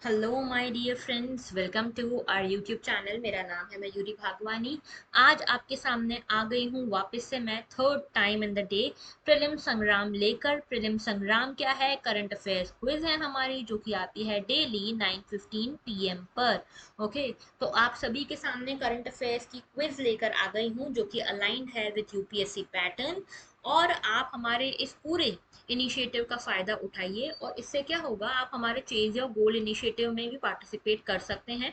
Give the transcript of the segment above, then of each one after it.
Hello my dear friends, welcome to our YouTube channel. मेरा नाम है मयूरी भागवानी। आज आपके सामने आ गई हूँ वापस से मैं third time in the day prelim संग्राम लेकर। प्रीलिम संग्राम क्या है? करंट अफेयर्स क्विज है हमारी, जो कि आती है डेली 9:15 PM पर। ओके, तो आप सभी के सामने करंट अफेयर्स की क्विज लेकर आ गई हूँ, जो कि अलाइंड है विद यूपीएससी पैटर्न। और आप हमारे इस पूरे इनिशिएटिव का फ़ायदा उठाइए, और इससे क्या होगा, आप हमारे चेज योर गोल इनिशिएटिव में भी पार्टिसिपेट कर सकते हैं।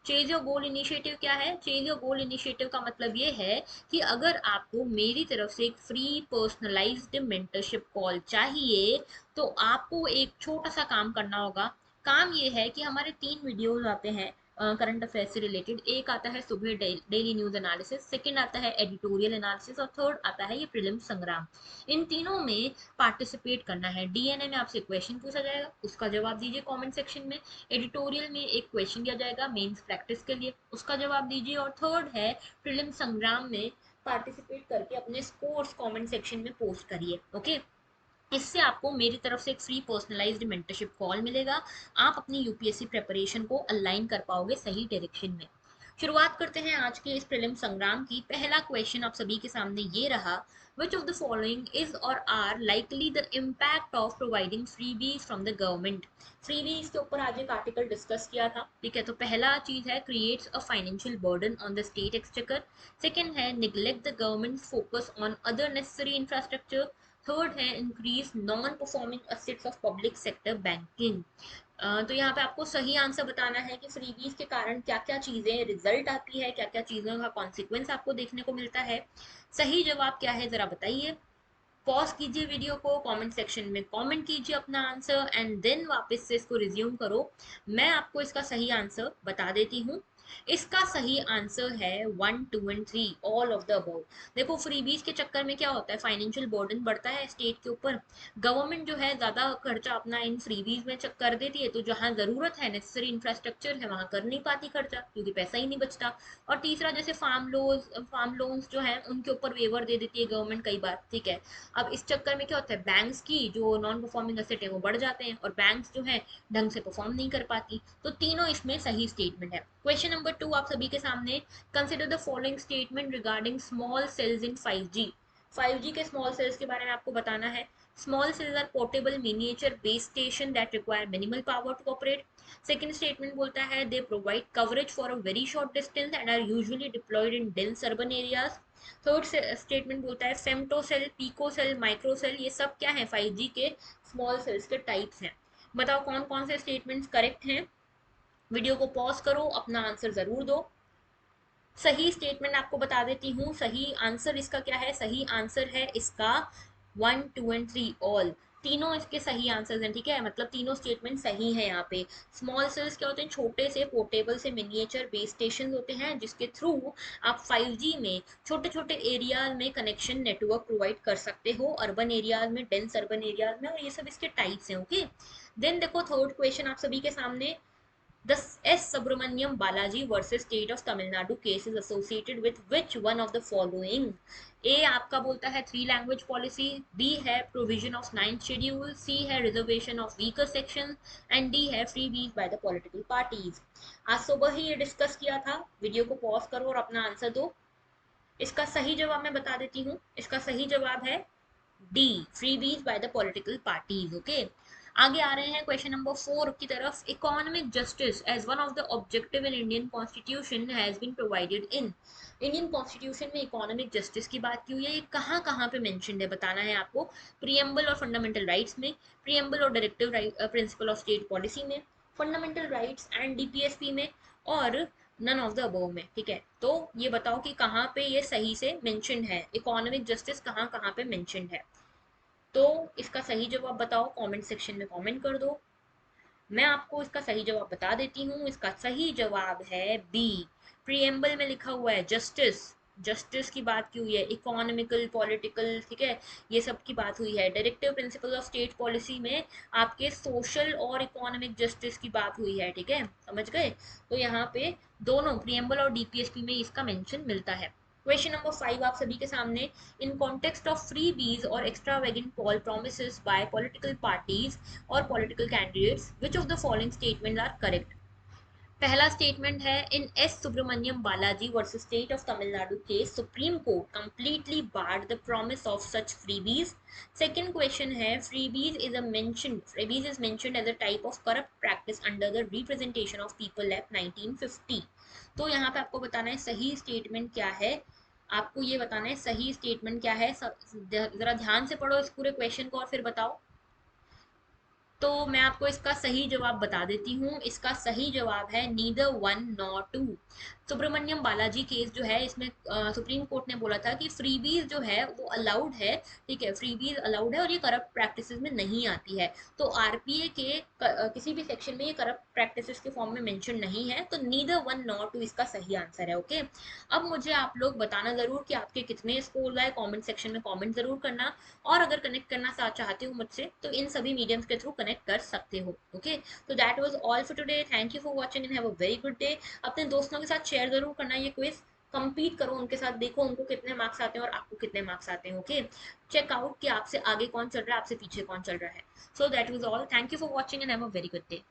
चेज योर गोल इनिशिएटिव क्या है? चेज योर गोल इनिशिएटिव का मतलब ये है कि अगर आपको मेरी तरफ से एक फ्री पर्सनलाइज्ड मेंटरशिप कॉल चाहिए, तो आपको एक छोटा सा काम करना होगा। काम ये है कि हमारे 3 वीडियोस आते हैं करंट अफेयर से रिलेटेड। एक आता है सुबह डेली न्यूज एनालिसिस, सेकंड आता है एडिटोरियल एनालिसिस, और थर्ड आता है ये प्रीलिम संग्राम। इन तीनों में पार्टिसिपेट करना है। डीएनए में आपसे क्वेश्चन पूछा जाएगा, उसका जवाब दीजिए कमेंट सेक्शन में। एडिटोरियल में एक क्वेश्चन दिया जाएगा मेंस प्रैक्टिस के लिए, उसका जवाब दीजिए। और थर्ड है प्रीलिम संग्राम में पार्टिसिपेट करके अपने स्कोर्स कमेंट सेक्शन में पोस्ट करिए। ओके, इससे आपको मेरी तरफ से एक फ्री पर्सनलाइज्ड मेंटरशिप कॉल मिलेगा। आप अपनी यूपीएससी प्रिपरेशन को अलाइन कर पाओगे सही डायरेक्शन में। शुरुआत करते हैं आज के इस प्रीलिम संग्राम की। पहला क्वेश्चन आप सभी के सामने ये रहा: which of the following is or are likely the impact of providing freebies from the government. Freebies के ऊपर आज एक आर्टिकल डिस्कस किया था, ठीक है। तो पहला चीज है creates a financial burden on the state exchequer. Second है neglect the government focus on other necessary infrastructure. Third है increase non performing assets of public sector banking. तो यहाँ पे आपको सही आंसर बताना है कि फ्रीबीज के कारण क्या क्या चीजें रिजल्ट आती है, क्या क्या चीजों का कॉन्सिक्वेंस आपको देखने को मिलता है। सही जवाब क्या है, जरा बताइए। पॉज कीजिए वीडियो को, कमेंट सेक्शन में कमेंट कीजिए अपना आंसर, एंड देन वापस से इसको रिज्यूम करो। मैं आपको इसका सही आंसर बता देती हूँ। इसका सही आंसर है 1, 2 and 3, all of the above. देखो, फ्रीबीज के चक्कर में क्या होता है, फाइनेंशियल बर्डन बढ़ता है स्टेट के ऊपर। गवर्नमेंट जो है ज्यादा खर्चा अपना इन फ्रीबीज में कर देती है, तो जहां जरूरत है, नेसेसरी इंफ्रास्ट्रक्चर है, वहां कर नहीं पाती खर्चा, क्योंकि पैसा ही नहीं बचता। और तीसरा, जैसे फार्म लोन्स जो है उनके ऊपर वेवर दे देती है गवर्नमेंट कई बार, ठीक है। अब इस चक्कर में क्या होता है, बैंक्स की जो नॉन परफॉर्मिंग एसेट है वो बढ़ जाते हैं, और बैंक्स जो है ढंग से परफॉर्म नहीं कर पाती। तो तीनों इसमें सही स्टेटमेंट है। क्वेश्चन नंबर 2 आप सभी के सामने: consider the following statement regarding small cells in 5G। 5G के स्मॉल सेल्स के बारे में आपको बताना है। Small cells are portable miniature base station that require minimal power to operate. Second statement बोलता है they provide coverage for a very short distance and are usually deployed in dense urban areas. Third statement बोलता है femto cell, pico cell, micro cell, ये सब क्या है, 5G के small cells के टाइप्स हैं। बताओ कौन कौन से स्टेटमेंट्स करेक्ट हैं। वीडियो को पॉज करो, अपना आंसर जरूर दो। सही स्टेटमेंट आपको बता देती हूँ। सही आंसर इसका क्या है? सही आंसर है इसका 1, 2 एंड 3, ऑल। तीनों इसके सही आंसर्स हैं, ठीक है। मतलब तीनों स्टेटमेंट सही है यहाँ पे। स्मॉल सेल्स क्या होते हैं? छोटे से पोर्टेबल से मिनिएचर बेस स्टेशन होते हैं, जिसके थ्रू आप 5G में छोटे छोटे एरियाज में कनेक्शन नेटवर्क प्रोवाइड कर सकते हो, अर्बन एरियाज में, डेंस अर्बन एरियाज में, और ये सब इसके टाइप्स हैं। ओके, देन देखो थर्ड क्वेश्चन आप सभी के सामने: The S. Subramaniam Balaji versus State of Tamil Nadu case is associated with which one of the following? A आपका बोलता है 3 लैंग्वेज पॉलिसी, B है provision of 9th schedule, C है reservation of weaker section, and D है free बीज bye the political parties. आज सुबह ही ये डिस्कस किया था। वीडियो को पॉज करो और अपना आंसर दो। इसका सही जवाब मैं बता देती हूँ। इसका सही जवाब है D, freebies by the political parties. Okay, आगे आ रहे हैं क्वेश्चन नंबर 4 की तरफ। Economic justice as one of the objective in Indian constitution has been provided in. Indian constitution में इकोनॉमिक जस्टिस की बात की हुई है, ये कहाँ कहाँ पे मेंशन्ड है बताना है आपको। प्रियम्बल और फंडामेंटल राइट्स में, प्रियम्बल और directive principle of state policy में, फंडामेंटल राइट्स एंड डीपीएसपी में, और नन ऑफ द अबव में, ठीक है। तो ये बताओ कि कहाँ पे ये सही से मेंशन्ड है, इकोनॉमिक जस्टिस कहाँ कहाँ पे मेंशन्ड है। तो इसका सही जवाब बताओ, कमेंट सेक्शन में कमेंट कर दो। मैं आपको इसका सही जवाब बता देती हूँ। इसका सही जवाब है बी, प्रियम्बल में लिखा हुआ है जस्टिस। जस्टिस की बात की हुई है, इकोनॉमिकल, पॉलिटिकल, ठीक है, ये सब की बात हुई है। Directive principle of state policy में आपके सोशल और इकोनॉमिक जस्टिस की बात हुई है, ठीक है, समझ गए। तो यहाँ पे दोनों प्रियम्बल और डीपीएसपी में इसका मेंशन मिलता है। क्वेश्चन नंबर 5 आप सभी के सामने, in context of freebies और extravagant poll promises by political parties और political candidates, which of the following statement are correct. पहला स्टेटमेंट है, in S Subramaniam Balaji versus state of Tamil Nadu case supreme court completely barred the promise of such freebies. Second question है, freebies is mentioned as a type of corrupt practice under the representation of people act 1950। तो यहाँ पे आपको बताना है सही statement क्या है, आपको ये बताना है सही स्टेटमेंट क्या है। जरा ध्यान से पढ़ो इस पूरे क्वेश्चन को और फिर बताओ। तो मैं आपको इसका सही जवाब बता देती हूँ, इसका सही जवाब है neither one nor two. Subramaniam Balaji case जो है, इसमें सुप्रीम कोर्ट ने बोला था कि फ्रीबीज जो है वो अलाउड है, ठीक है, फ्रीबीज अलाउड है और ये करप्ट प्रैक्टिसेस में नहीं आती है। तो आरपीए के किसी भी सेक्शन में ये करप्ट प्रैक्टिसेस के फॉर्म में मेंशन नहीं है, तो नीदर वन नॉर टू इसका सही आंसर है। ओके, अब मुझे आप लोग बताना जरूर कि आपके कितने स्कोर आए, कमेंट सेक्शन में कमेंट जरूर करना। और अगर कनेक्ट करना चाहते हो मुझसे तो इन सभी मीडियम्स के थ्रू कनेक्ट कर सकते हो। ओके, तो that was all for today, thank you for watching and have a very good day. अपने दोस्तों के साथ शेयर जरूर करना ये क्विज, कंपीट करो उनके साथ, देखो उनको कितने मार्क्स आते हैं और आपको कितने मार्क्स आते हैं। ओके, चेक आउट कि आपसे आगे कौन चल रहा है, आपसे पीछे कौन चल रहा है। So that was all, thank you for watching and have a very good day.